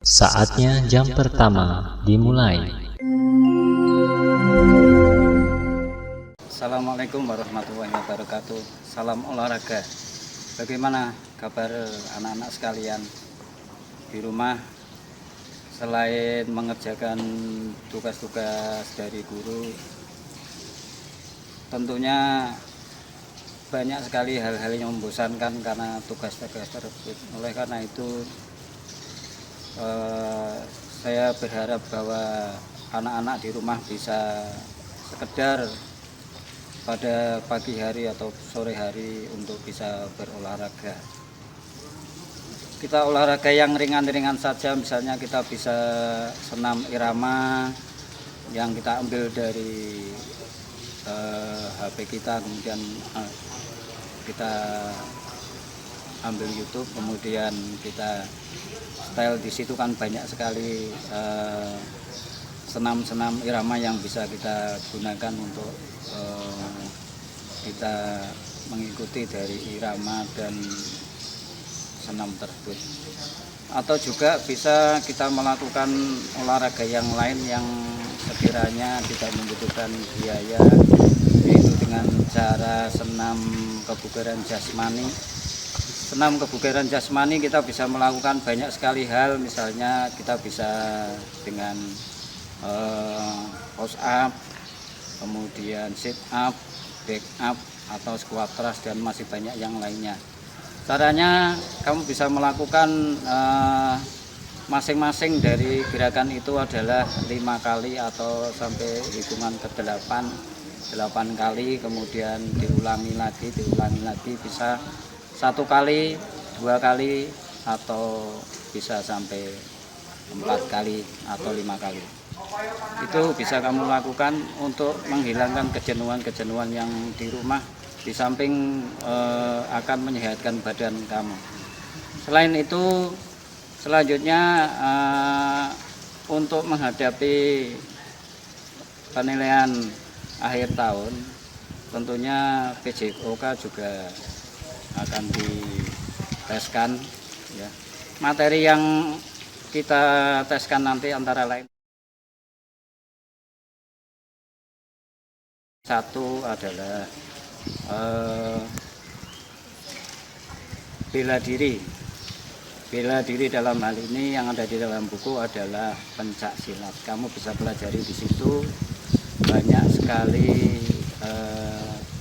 Saatnya jam pertama dimulai. Assalamualaikum warahmatullahi wabarakatuh. Salam olahraga. Bagaimana kabar anak-anak sekalian di rumah? Selain mengerjakan tugas-tugas dari guru, tentunya banyak sekali hal-hal yang membosankan karena tugas-tugas tersebut. Oleh karena itu, saya berharap bahwa anak-anak di rumah bisa sekedar pada pagi hari atau sore hari untuk bisa berolahraga. Kita olahraga yang ringan-ringan saja, misalnya kita bisa senam irama yang kita ambil dari HP kita, kemudian kita ambil YouTube, kemudian kita style di situ kan banyak sekali senam-senam irama yang bisa kita gunakan untuk kita mengikuti dari irama dan senam tersebut. Atau juga bisa kita melakukan olahraga yang lain yang sekiranya tidak membutuhkan biaya, yaitu dengan cara senam kebugaran jasmani. Senam kebugaran jasmani kita bisa melakukan banyak sekali hal, misalnya kita bisa dengan push up, kemudian sit up, back up, atau squat thrust, dan masih banyak yang lainnya. Caranya kamu bisa melakukan masing-masing dari gerakan itu adalah 5 kali atau sampai hitungan ke 8 kali, kemudian diulangi lagi, bisa 1 kali, 2 kali, atau bisa sampai 4 kali atau 5 kali. Itu bisa kamu lakukan untuk menghilangkan kejenuhan yang di rumah, di samping akan menyehatkan badan kamu. Selain itu, selanjutnya untuk menghadapi penilaian akhir tahun, tentunya PJOK juga akan diteskan, ya. Materi yang kita teskan nanti antara lain, satu adalah bela diri. Bela diri dalam hal ini yang ada di dalam buku adalah pencak silat. Kamu bisa pelajari di situ banyak sekali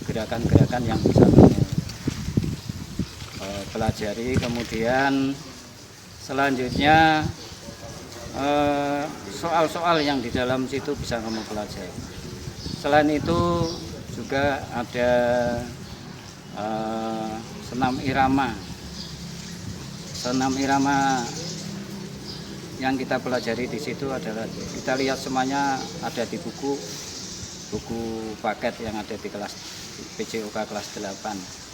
gerakan-gerakan yang bisa kamu pelajari. Kemudian selanjutnya soal-soal yang di dalam situ bisa kamu pelajari. Selain itu juga ada senam irama. Senam irama yang kita pelajari di situ adalah, kita lihat semuanya ada di buku paket yang ada di kelas PJOK kelas 8.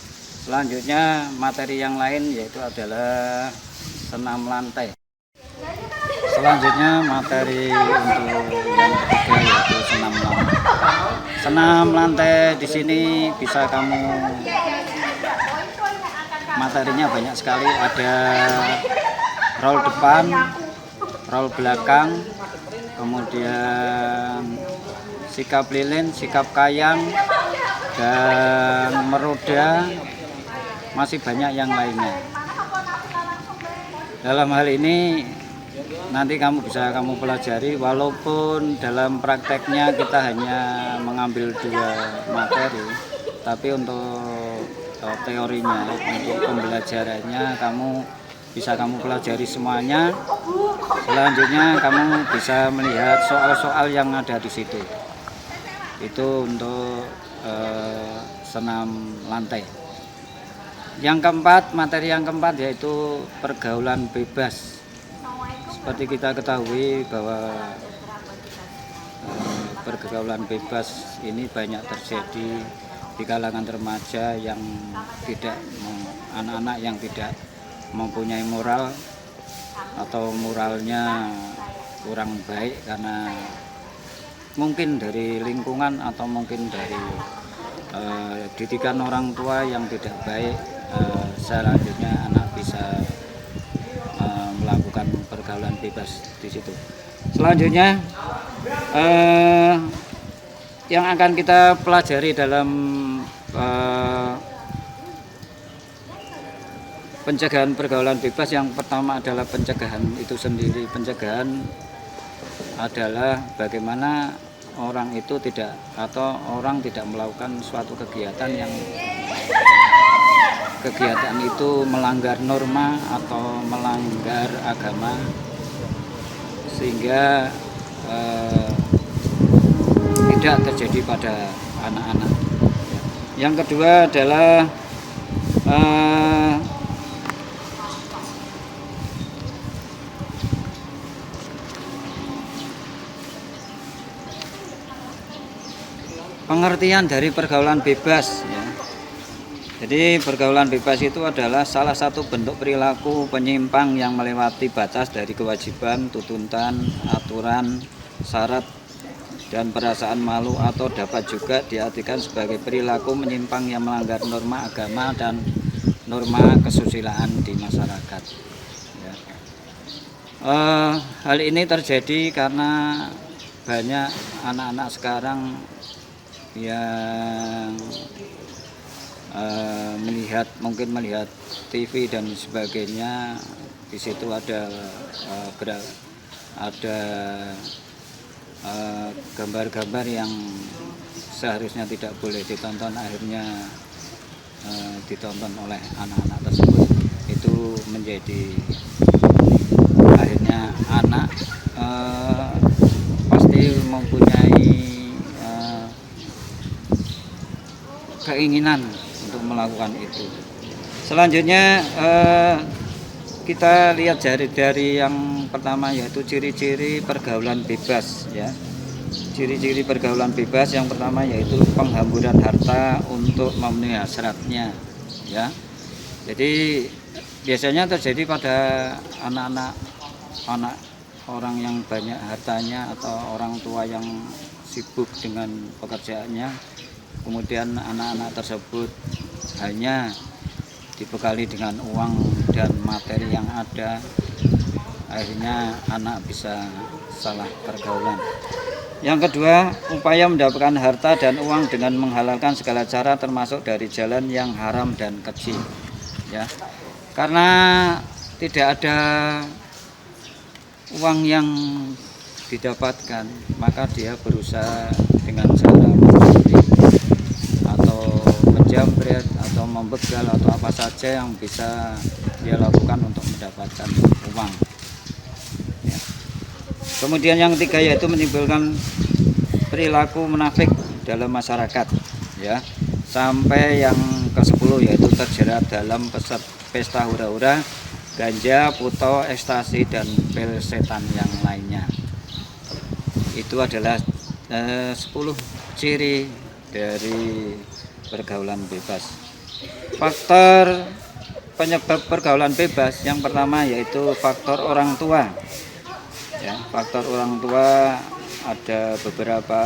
Selanjutnya materi yang lain yaitu adalah senam lantai. Selanjutnya materi untuk yang ketiga yaitu senam lantai. Senam lantai di sini bisa kamu, materinya banyak sekali, ada roll depan, roll belakang, kemudian sikap lilin, sikap kayang, dan meroda, masih banyak yang lainnya. Dalam hal ini nanti bisa kamu pelajari, walaupun dalam prakteknya kita hanya mengambil 2 materi, tapi untuk teorinya, untuk pembelajarannya bisa kamu pelajari semuanya. Selanjutnya kamu bisa melihat soal-soal yang ada di situ. Itu untuk senam lantai. Yang keempat, materi yang keempat yaitu pergaulan bebas. Seperti kita ketahui bahwa pergaulan bebas ini banyak terjadi di kalangan remaja yang anak-anak yang tidak mempunyai moral atau moralnya kurang baik karena mungkin dari lingkungan atau mungkin dari didikan orang tua yang tidak baik. Selanjutnya anak bisa melakukan pergaulan bebas di situ. Selanjutnya yang akan kita pelajari dalam pencegahan pergaulan bebas, yang pertama adalah pencegahan itu sendiri. Pencegahan adalah bagaimana orang itu tidak melakukan suatu kegiatan yang itu melanggar norma atau melanggar agama, sehingga tidak terjadi pada anak-anak. Yang kedua adalah pengertian dari pergaulan bebas, ya. Jadi pergaulan bebas itu adalah salah satu bentuk perilaku penyimpang yang melewati batas dari kewajiban, tuntutan, aturan, syarat, dan perasaan malu, atau dapat juga diartikan sebagai perilaku menyimpang yang melanggar norma agama dan norma kesusilaan di masyarakat, ya. Hal ini terjadi karena banyak anak-anak sekarang yang melihat TV dan sebagainya. Di situ ada gambar-gambar yang seharusnya tidak boleh ditonton, akhirnya ditonton oleh anak-anak tersebut. Itu menjadi akhirnya anak pasti mempunyai keinginan untuk melakukan itu. Selanjutnya kita lihat dari yang pertama, yaitu ciri-ciri pergaulan bebas, ya. Ciri-ciri pergaulan bebas yang pertama yaitu penghamburan harta untuk memenuhi hasratnya, ya. Jadi biasanya terjadi pada anak orang yang banyak hartanya atau orang tua yang sibuk dengan pekerjaannya. Kemudian anak-anak tersebut hanya dibekali dengan uang dan materi yang ada, akhirnya anak bisa salah pergaulan. Yang kedua, upaya mendapatkan harta dan uang dengan menghalalkan segala cara, termasuk dari jalan yang haram dan keji, ya. Karena tidak ada uang yang didapatkan, maka dia berusaha dengan cara mencuri atau menjamret atau membegal atau apa saja yang bisa dia lakukan untuk mendapatkan uang, ya. Kemudian yang ketiga yaitu menimbulkan perilaku munafik dalam masyarakat, ya. Sampai yang ke-10 yaitu terjerat dalam pesta hura-hura, ganja, puto, ekstasi, dan pil setan yang lainnya. Itu adalah 10 ciri dari pergaulan bebas. Faktor penyebab pergaulan bebas yang pertama yaitu faktor orang tua, ya. Faktor orang tua ada beberapa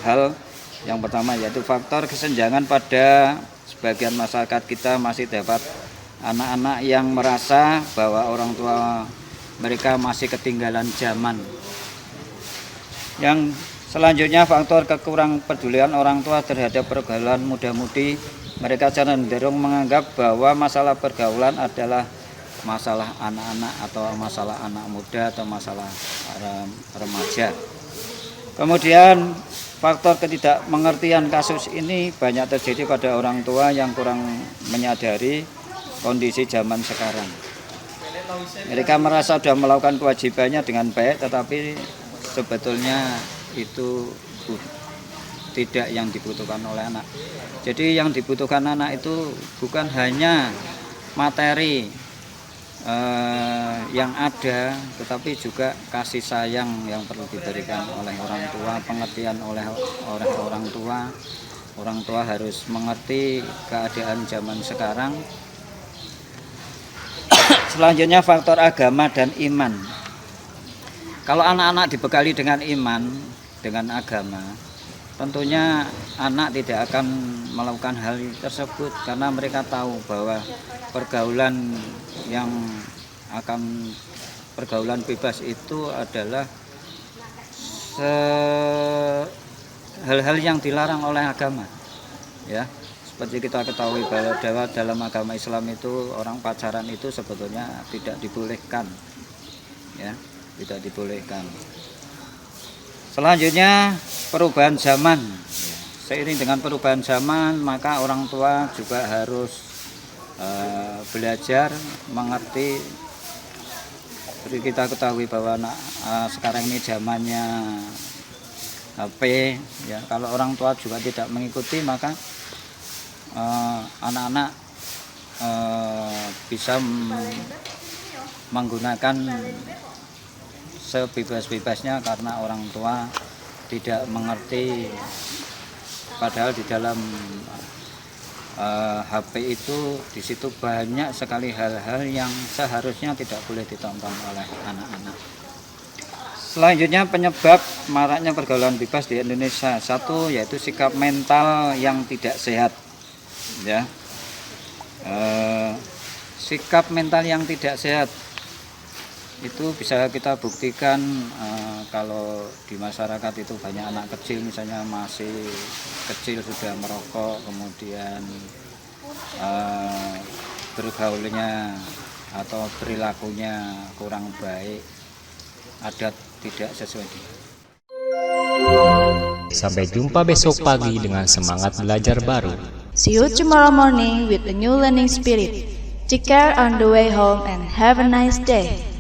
hal. Yang pertama yaitu faktor kesenjangan. Pada sebagian masyarakat kita masih dapat anak-anak yang merasa bahwa orang tua mereka masih ketinggalan zaman. Yang selanjutnya faktor kekurang pedulian orang tua terhadap pergaulan muda-mudi. Mereka cenderung menganggap bahwa masalah pergaulan adalah masalah anak-anak atau masalah anak muda atau masalah remaja. Kemudian faktor ketidakmengertian kasus ini banyak terjadi pada orang tua yang kurang menyadari kondisi zaman sekarang. Mereka merasa sudah melakukan kewajibannya dengan baik, tetapi sebetulnya itu tidak yang dibutuhkan oleh anak. Jadi yang dibutuhkan anak itu bukan hanya materi yang ada, tetapi juga kasih sayang yang perlu diberikan oleh orang tua, pengertian oleh orang tua. Orang tua harus mengerti keadaan zaman sekarang. Selanjutnya faktor agama dan iman. Kalau anak-anak dibekali dengan iman, dengan agama, tentunya anak tidak akan melakukan hal tersebut karena mereka tahu bahwa pergaulan yang akan pergaulan bebas itu adalah hal-hal yang dilarang oleh agama, ya. Seperti kita ketahui bahwa dalam agama Islam itu orang pacaran itu sebetulnya tidak dibolehkan, ya, tidak dibolehkan. Selanjutnya perubahan zaman. Seiring dengan perubahan zaman, maka orang tua juga harus belajar mengerti. Seperti kita ketahui bahwa sekarang ini zamannya HP, ya. Kalau orang tua juga tidak mengikuti, maka anak-anak bisa menggunakan sebebas-bebasnya karena orang tua tidak mengerti. Padahal di dalam HP itu di situ banyak sekali hal-hal yang seharusnya tidak boleh ditonton oleh anak-anak. Selanjutnya penyebab maraknya pergaulan bebas di Indonesia, satu yaitu sikap mental yang tidak sehat, ya. Sikap mental yang tidak sehat itu bisa kita buktikan kalau di masyarakat itu banyak anak kecil, misalnya masih kecil sudah merokok, kemudian bergaulnya atau perilakunya kurang baik, adat tidak sesuai. Sampai jumpa besok pagi dengan semangat belajar baru. See you tomorrow morning with a new learning spirit. Take care on the way home and have a nice day.